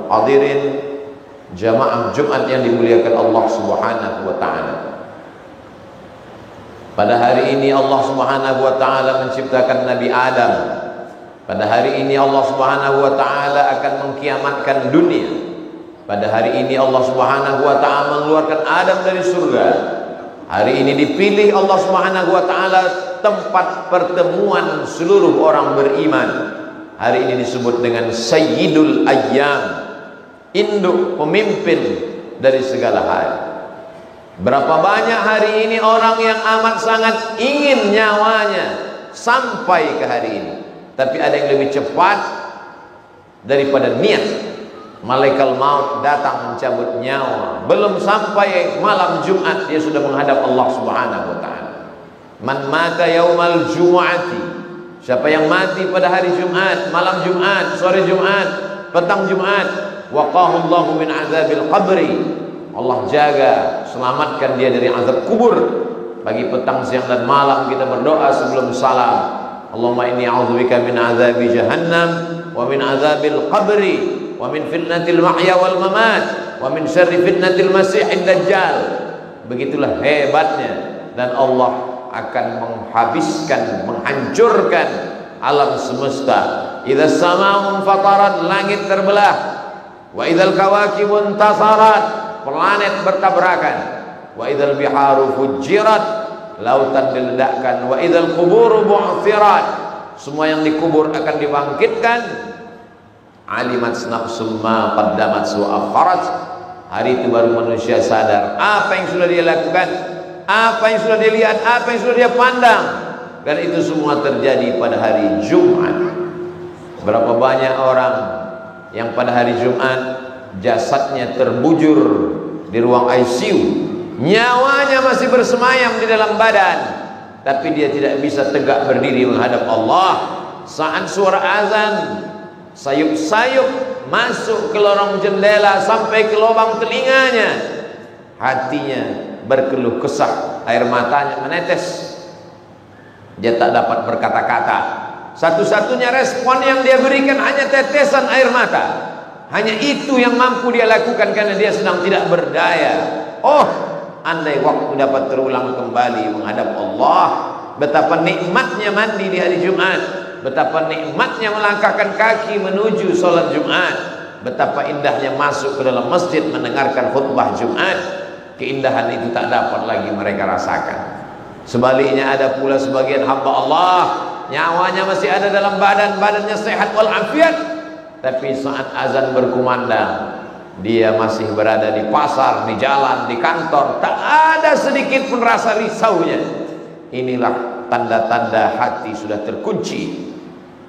Hadirin jamaah Jumat yang dimuliakan Allah Subhanahu wa taala. Pada hari ini Allah Subhanahu wa taala menciptakan Nabi Adam. Pada hari ini Allah Subhanahu wa taala akan mengkiamatkan dunia. Pada hari ini Allah Subhanahu wa taala mengeluarkan Adam dari surga. Hari ini dipilih Allah Subhanahu wa taala tempat pertemuan seluruh orang beriman. Hari ini disebut dengan Sayyidul Ayyam, induk pemimpin dari segala hari. Berapa banyak hari ini orang yang amat sangat ingin nyawanya sampai ke hari ini, tapi ada yang lebih cepat daripada niat. Malaikat maut datang mencabut nyawa, belum sampai malam Jumat dia sudah menghadap Allah Subhanahu wa taala. Man mata yaumal jumu'ati, siapa yang mati pada hari Jumat, malam Jumat, sore Jumat, petang Jumat, waqahu Allahu min azabil qabri, Allah jaga, selamatkan dia dari azab kubur. Pagi, petang, siang dan malam kita berdoa sebelum salam, Allahumma inni a'udzubika min azabi jahannam wa min azabil qabri wa min fitnatil mahya wal mamat wa min syarri fitnatil masiihid dajjal. Begitulah hebatnya, dan Allah akan menghabiskan, menghancurkan alam semesta. Idza samaa'un fatarat, langit terbelah. Wa idzal kawakibun tasarat, planet bertabrakan. Wa idzal biharu fujirat, lautan diledakkan. Wa idzal quburu bu'thirat, semua yang dikubur akan dibangkitkan. Alimat nafsum ma qaddamat wa akharat, hari itu baru manusia sadar apa yang sudah dia lakukan, apa yang sudah dia lihat, apa yang sudah dia pandang, dan itu semua terjadi pada hari Jumat. Berapa banyak orang yang pada hari Jumat jasadnya terbujur di ruang ICU, nyawanya masih bersemayam di dalam badan, tapi dia tidak bisa tegak berdiri menghadap Allah. Saat suara azan, sayup-sayup masuk ke lorong jendela sampai ke lubang telinganya, hatinya berkeluh kesah, air matanya menetes. Dia tak dapat berkata-kata. Satu-satunya respon yang dia berikan hanya tetesan air mata. Hanya itu yang mampu dia lakukan karena dia sedang tidak berdaya. Oh, andai waktu dapat terulang kembali menghadap Allah, betapa nikmatnya mandi di hari Jumat, betapa nikmatnya melangkahkan kaki menuju sholat Jumat, betapa indahnya masuk ke dalam masjid mendengarkan khutbah Jumat. Keindahan itu tak dapat lagi mereka rasakan. Sebaliknya ada pula sebagian hamba Allah, nyawanya masih ada dalam badan, badannya sehat walafiat, tapi saat azan berkumandang dia masih berada di pasar, di jalan, di kantor, tak ada sedikit pun rasa risaunya. Inilah tanda-tanda hati sudah terkunci.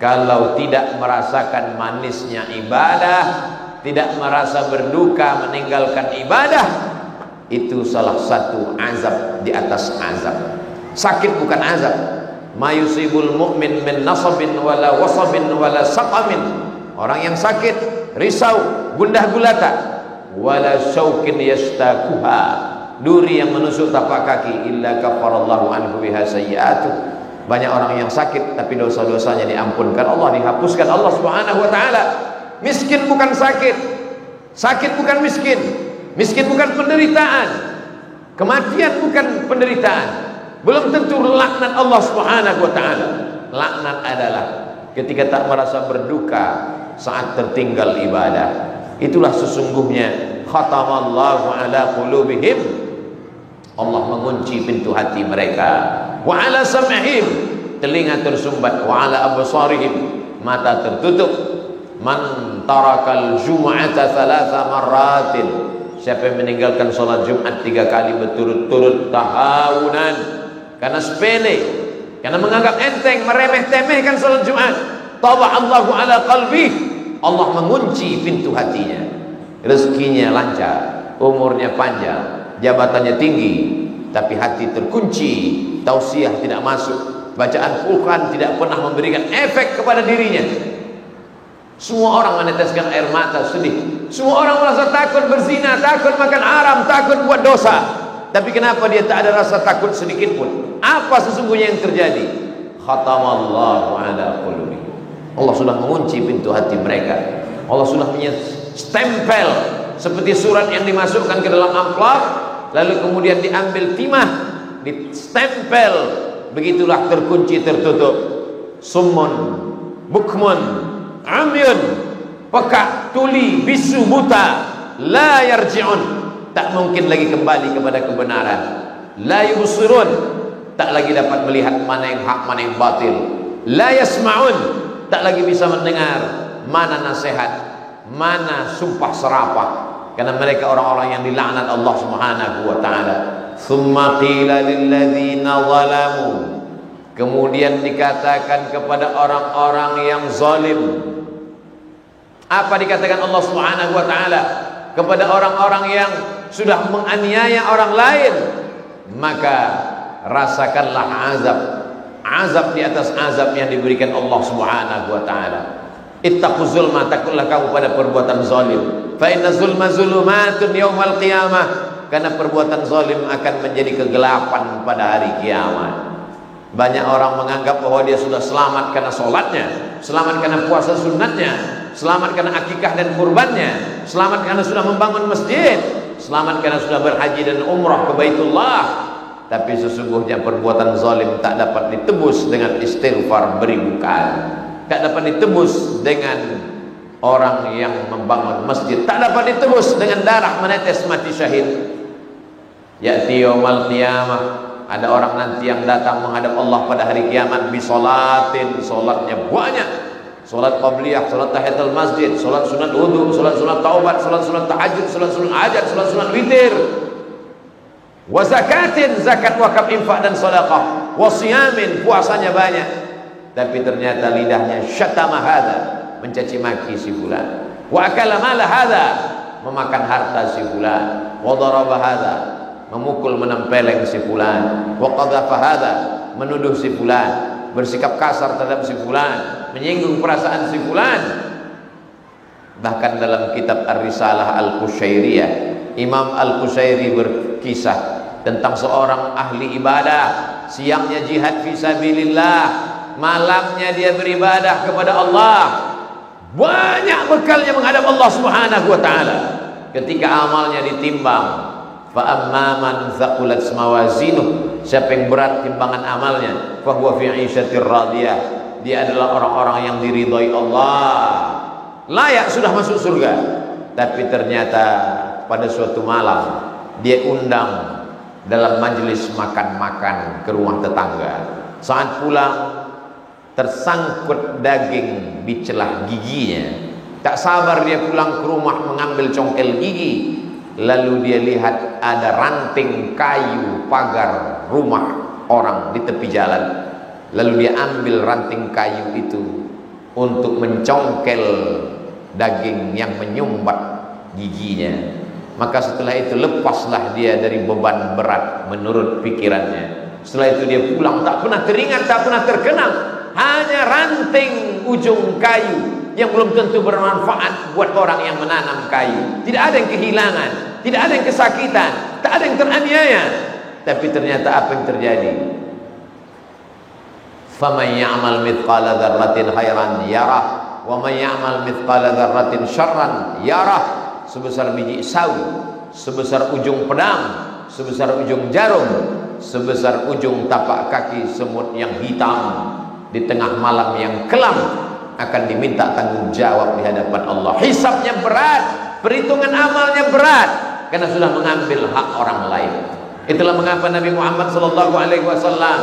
Kalau tidak merasakan manisnya ibadah, tidak merasa berduka meninggalkan ibadah, itu salah satu azab di atas azab. Sakit bukan azab. Ma yusibul mu'min min nasabin wala wasabin wala saqamin. Orang yang sakit, risau, gundah gulata, wala syaukin yastakuha, duri yang menusuk tapak kaki, illa kafarallahu anhu biha sayyi'atuh. Banyak orang yang sakit tapi dosa-dosanya diampunkan Allah, dihapuskan Allah Subhanahu wa taala. Miskin bukan sakit, sakit bukan miskin, miskin bukan penderitaan, kematian bukan penderitaan, belum tentu laknat Allah Subhanahu wa taala. Laknat adalah ketika tak merasa berduka saat tertinggal ibadah. Itulah sesungguhnya khatamallahu ala qulubihim, Allah mengunci pintu hati mereka. Wa ala sam'ihim, telinga tersumbat. Wa ala absarihim, mata tertutup. Man tarakal jum'ata thalatha marratin, siapa yang meninggalkan sholat Jumat 3 kali berturut-turut tahawunan, karena sepele, karena menganggap enteng, meremeh-temehkan sholat Jumat, taba'allahu ala qalbih, Allah mengunci pintu hatinya. Rezekinya lancar, umurnya panjang, jabatannya tinggi, tapi hati terkunci, tausiah tidak masuk, bacaan Quran tidak pernah memberikan efek kepada dirinya. Semua orang meneteskan air mata sedih, semua orang merasa takut berzina, takut makan haram, takut buat dosa, tapi kenapa dia tak ada rasa takut sedikit pun? Apa sesungguhnya yang terjadi? Khatamallahu ala qulubihim, Allah sudah mengunci pintu hati mereka. Allah sudah punya stempel seperti surat yang dimasukkan ke dalam amplop, lalu kemudian diambil timah, distempel, begitulah terkunci tertutup. Summun, bukmun, amyun, pekak, tuli, bisu, buta, la yarji'un, tak mungkin lagi kembali kepada kebenaran. La yubsirun, tak lagi dapat melihat mana yang hak, mana yang batil. La yasma'un, tak lagi bisa mendengar mana nasihat, mana sumpah serapah, karena mereka orang-orang yang dilaknat Allah Subhanahu wa taala. Tsumma qila lil ladzina zalamu, kemudian dikatakan kepada orang-orang yang zalim. Apa dikatakan Allah Subhanahu wa taala kepada orang-orang yang sudah menganiaya orang lain? Maka rasakanlah azab, azab di atas azab yang diberikan Allah Subhanahu wa taala. Ittaquz zulma, takutlah kamu pada perbuatan zalim. Fa inna zulma zulumatun yaumal qiyamah, karena perbuatan zalim akan menjadi kegelapan pada hari kiamat. Banyak orang menganggap bahwa dia sudah selamat karena sholatnya, selamat karena puasa sunnatnya, selamat karena akikah dan kurbannya, selamat karena sudah membangun masjid, selamat karena sudah berhaji dan umrah ke Baitullah. Tapi sesungguhnya perbuatan zalim tak dapat ditebus dengan istighfar beribu kali, tak dapat ditebus dengan orang yang membangun masjid, tak dapat ditebus dengan darah menetes mati syahid. Ya'ti yaumal qiyamah, ada orang nanti yang datang menghadap Allah pada hari kiamat bisolatin, solatnya banyak, solat qabliyah, solat tahiyatul masjid, solat sunat wudu, solat sunat taubat, solat sunat tahajud, solat sunat hajat, solat sunat witir, wa zakatin, zakat, wakaf, infak dan sedekah, wa siyamin, puasanya banyak, tapi ternyata lidahnya syatama hadza, mencaci maki si fulan, wa akala mala hadza, memakan harta si fulan, wa daraba hadza, memukul menempeleng si fulan, wa qadhafa hadza, menuduh si fulan, bersikap kasar terhadap si fulan, menyinggung perasaan si fulan. Bahkan dalam kitab Ar-Risalah Al-Qushairiyah, Imam Al-Qushairi berkisah tentang seorang ahli ibadah, siangnya jihad fisabilillah, malamnya dia beribadah kepada Allah, banyak bekalnya menghadap Allah Subhanahu wa taala. Ketika amalnya ditimbang, fa amma man thaqulat mawazinuh, siapa yang berat timbangan amalnya, fa huwa fi 'ishatir radiyah, dia adalah orang-orang yang diridhai Allah, layak sudah masuk surga. Tapi ternyata pada suatu malam dia undang dalam majelis makan-makan ke rumah tetangga. Saat pulang tersangkut daging di celah giginya, tak sabar dia pulang ke rumah mengambil congkel gigi. Lalu dia lihat ada ranting kayu pagar rumah orang di tepi jalan. Lalu dia ambil ranting kayu itu untuk mencongkel daging yang menyumbat giginya. Maka setelah itu lepaslah dia dari beban berat menurut pikirannya. Setelah itu dia pulang tak pernah teringat, tak pernah terkenang, hanya ranting ujung kayu yang belum tentu bermanfaat buat orang yang menanam kayu. Tidak ada yang kehilangan, tidak ada yang kesakitan, tak ada yang teraniaya. Tapi ternyata apa yang terjadi? Faman ya'mal mithqala dzarratin khairan yarah, wa man ya'mal mithqala dzarratin syarran yarah. Sebesar biji sawi, sebesar ujung pedang, sebesar ujung jarum, sebesar ujung tapak kaki semut yang hitam di tengah malam yang kelam, akan diminta tanggung jawab di hadapan Allah. Hisabnya berat, perhitungan amalnya berat, karena sudah mengambil hak orang lain. Itulah mengapa Nabi Muhammad SAW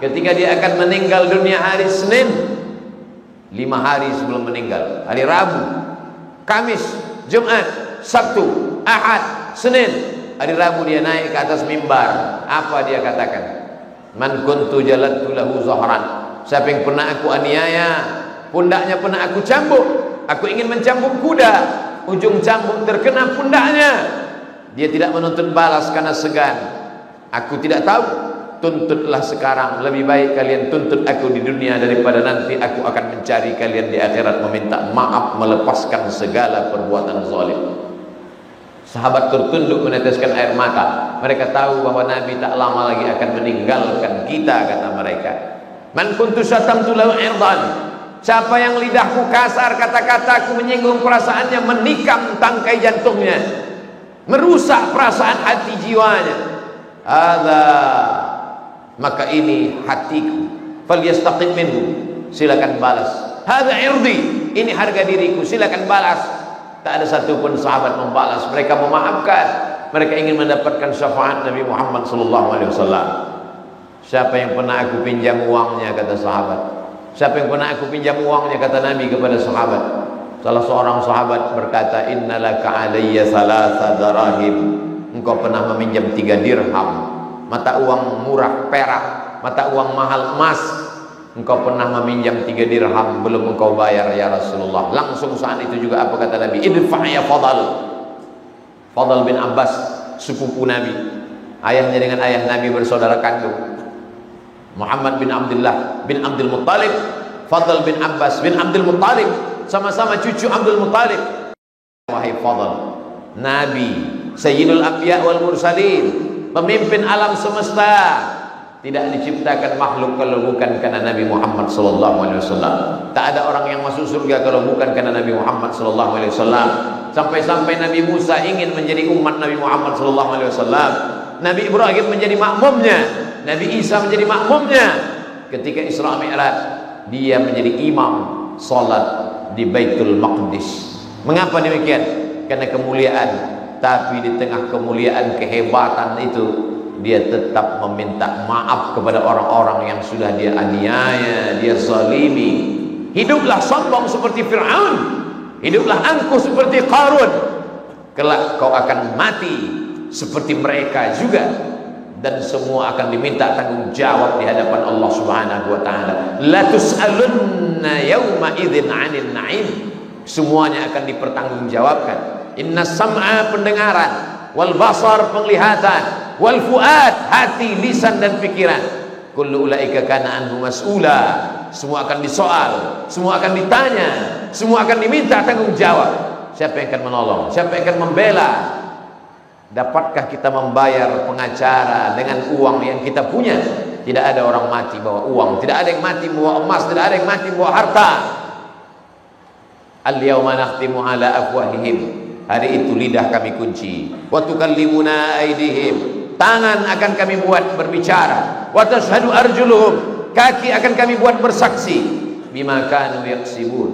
ketika dia akan meninggal dunia hari Senin, 5 hari sebelum meninggal, hari Rabu, Kamis, Jumat, Sabtu, Ahad, Senin, hari Rabu dia naik ke atas mimbar. Apa dia katakan? Man kuntu jaladtu lahu zahran, siapa yang pernah aku aniaya, pundaknya pernah aku cambuk, aku ingin mencambuk kuda, ujung cambuk terkena pundaknya, dia tidak menuntut balas karena segan. Aku tidak tahu, tuntutlah sekarang, lebih baik kalian tuntut aku di dunia daripada nanti aku akan mencari kalian di akhirat, meminta maaf, melepaskan segala perbuatan zalim. Sahabat tertunduk meneteskan air mata. Mereka tahu bahwa Nabi tak lama lagi akan meninggalkan kita, kata mereka. Man kuntu syatamtu lahu irdan, Siapa yang lidahku kasar, kata-kataku menyinggung perasaannya, menikam tangkai jantungnya, merusak perasaan hati jiwanya. Ada, maka ini hatiku. Falyastaqim minhu, silakan balas. Hadza irdi, ini harga diriku, silakan balas. Tak ada satupun sahabat membalas. Mereka memaafkan. Mereka ingin mendapatkan syafaat Nabi Muhammad SAW. Siapa yang pernah aku pinjam uangnya, kata sahabat. Siapa yang pernah aku pinjam uangnya, kata Nabi kepada sahabat. Salah seorang sahabat berkata, innalaka alayya thalatha darahim. Engkau pernah meminjam 3 dirham, mata uang murah perak, mata uang mahal emas. Engkau pernah meminjam 3 dirham, belum engkau bayar ya Rasulullah. Langsung saat itu juga apa kata Nabi? Idfa' ya Fadal. Fadal bin Abbas, sepupu Nabi. Ayahnya dengan ayah Nabi bersaudara kandung. Muhammad bin Abdullah bin Abdul Muttalib, Fadal bin Abbas bin Abdul Muttalib, sama-sama cucu Abdul Muttalib. Wahai Fadal, Nabi, Sayyidul Anbiya wal Mursalin, pemimpin alam semesta, tidak diciptakan makhluk kalau bukan karena Nabi Muhammad SAW. Tak ada orang yang masuk surga kalau bukan karena Nabi Muhammad SAW. Sampai-sampai Nabi Musa ingin menjadi umat Nabi Muhammad SAW. Nabi Ibrahim menjadi makmumnya, Nabi Isa menjadi makmumnya. Ketika Isra Mi'raj, dia menjadi imam salat di Baitul Maqdis. Mengapa demikian? Karena kemuliaan. Tapi di tengah kemuliaan, kehebatan itu, dia tetap meminta maaf kepada orang-orang yang sudah dia aniaya, dia zalimi. Hiduplah sombong seperti Fir'aun, hiduplah angkuh seperti Qarun. Kelak kau akan mati seperti mereka juga, dan semua akan diminta tanggung jawab di hadapan Allah Subhanahu wa taala. La tus'alunna yawma idzin 'anil na'im. Semuanya akan dipertanggungjawabkan. Inna sam'a, pendengaran, wal basar, penglihatan, wal fuad, hati, lisan dan pikiran, kullu ulaika kana anhu mas'ula. Semua akan disoal, semua akan ditanya, semua akan diminta tanggung jawab. Siapa yang akan menolong? Siapa yang akan membela? Dapatkah kita membayar pengacara dengan uang yang kita punya? Tidak ada orang mati bawa uang, tidak ada yang mati bawa emas, tidak ada yang mati bawa harta. Al-yawma nakhtimu ala afwahihim. Hari itu lidah kami kunci. Wa tukallimuna aydihim. Tangan akan kami buat berbicara. Wa tashhadu arjuluhum. Kaki akan kami buat bersaksi. Bima kanu yaksibun.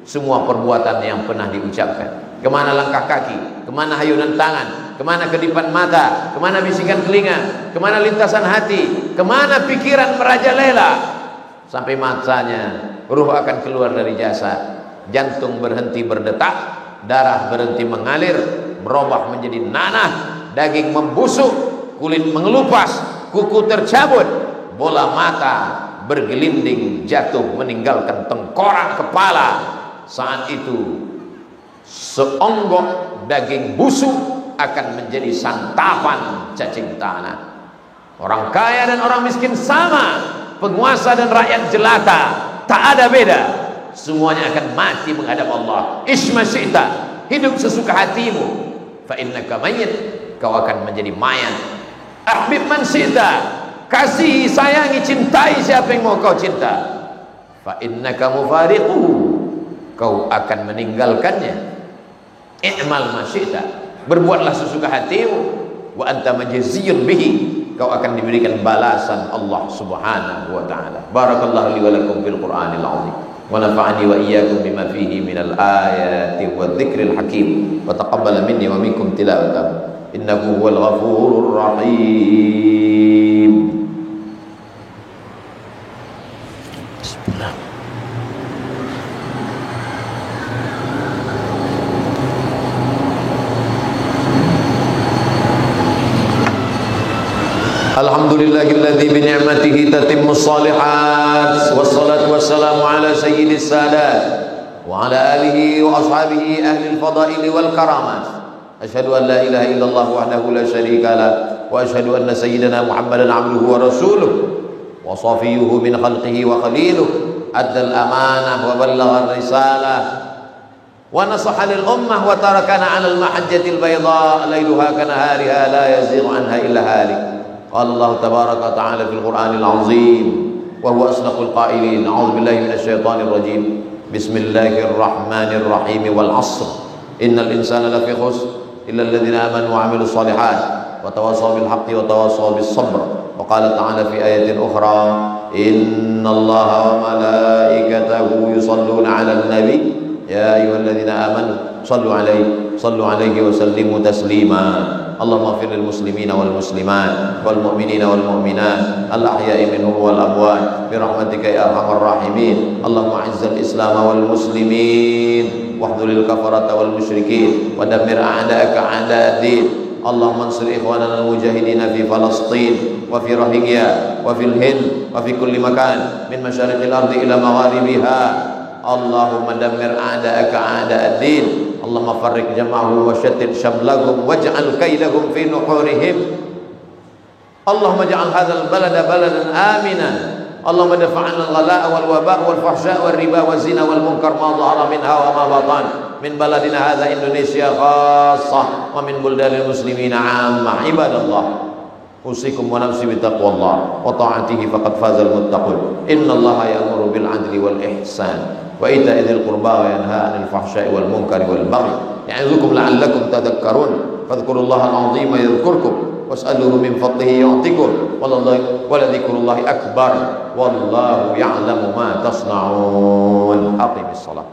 Semua perbuatan yang pernah diucapkan. Kemana langkah kaki, kemana hayunan tangan, kemana kedipan mata, kemana bisikan telinga, kemana lintasan hati, kemana pikiran merajalela, sampai matanya, ruh akan keluar dari jasad, jantung berhenti berdetak, darah berhenti mengalir, berubah menjadi nanah, daging membusuk, kulit mengelupas, kuku tercabut, bola mata bergelinding jatuh meninggalkan tengkorak kepala. Saat itu seonggok daging busuk akan menjadi santapan cacing tanah. Orang kaya dan orang miskin sama, penguasa dan rakyat jelata, tak ada beda. Semuanya akan mati menghadap Allah. Isma syi'ta, hidup sesuka hatimu. Fa innaka mayyit, kau akan menjadi mayat. Ahbib man syi'ta, kasihi, sayangi, cintai siapa yang mau kau cinta. Fa innaka mufariquhu, kau akan meninggalkannya. I'mal ma syi'ta, berbuatlah sesuka hatimu. Wa anta majziyun bihi, kau akan diberikan balasan Allah Subhanahu wa taala. Barakallahu li wa lakum fil Qur'anil 'azim. ونفعني وإياكم بما فيه من الآيات والذكر الحكيم وتقبل مني ومنكم تلاوته إنه هو الغفور الرحيم. بسم الله. Alhamdulillahilladzi bi ni'matihi tatimmus shalihat, wassalatu wassalamu ala sayyidis sadat wa ala alihi wa ashabihi ahlil fadaili wal karamat. Asyhadu an la ilaha illallah wahdahu la syarika lah, wa asyhadu anna sayyidana Muhammadan abduhu wa rasuluh wa safiyuhu min khalqihi wa khaliluh, addal amanah wa ballagha risalah wa nasaha lil ummah wa tarakana 'alal mahajjatil bayda lailuha kanahariha la yazighu anha illa halik. قال الله تبارك وتعالى في القرآن العظيم wa huwa asdaqul qailin. A'udzu billahi minasyaitonir rajim. Bismillahirrahmanirrahim. Wal 'ashr. Innal insana lafi khusr illa alladhina amanu wa 'amilus shalihat wa tawassaw bil haqqi wa tawassaw bis sabr. Wa qala ta'ala fi ayatin ukhra, innallaha wa malaikatahu yusalluna 'alan nabi ya ayyuhalladzina amanu sallu 'alaihi wa sallimu taslima. Allahumma ighfir lil muslimina wal muslimat wal mu'minina wal mu'minat al ahya'i minhum wal amwat bi rahmatika ya arhamar rahimin. Allahumma 'izzal islam wal muslimin wahdhuril kafarata wal musyrikin wa dammir a'da'aka a'da'ad-din. Allahumma ansur ikhwanana al-mujahidina fi Falastin wa fi Rohingya wa fil Hind wa fi kulli makan min masyariqil ardi ila magharibiha. Allahumma dammir a'da'aka a'da'ad-din. Allahumma farriq jam'ahum wa shattit shamlahum waj'al kaidahum fi nuhurihim. Allahumma ij'al hadzal balada baladan aminan. Allahumma dafa'na al-ghalaa'a wal wabaa'a wal fahsyaa'a wal riba waz zina wal munkar ma dhahara minha wa ma batan min baladina hadza Indonesia khassah wa min buldanil muslimina 'ammah. Ibadallah, usikum wa nafsi bittaqwallah wa ta'atihi faqad fazal muttaqun. Innallaha ya'muru bil 'adli wal ihsan wa ita'i dzil qurba wa yanha 'anil fahsya'i wal munkari wal baghi ya'izukum la'allakum tadhakkarun. Fadhkurullaha al-'azima yadhkurkum was'aluhu min fadlihi yu'tikum wa la dzikrullahi akbar wallahu ya'lamu ma tasna'un. Aqimis shalah.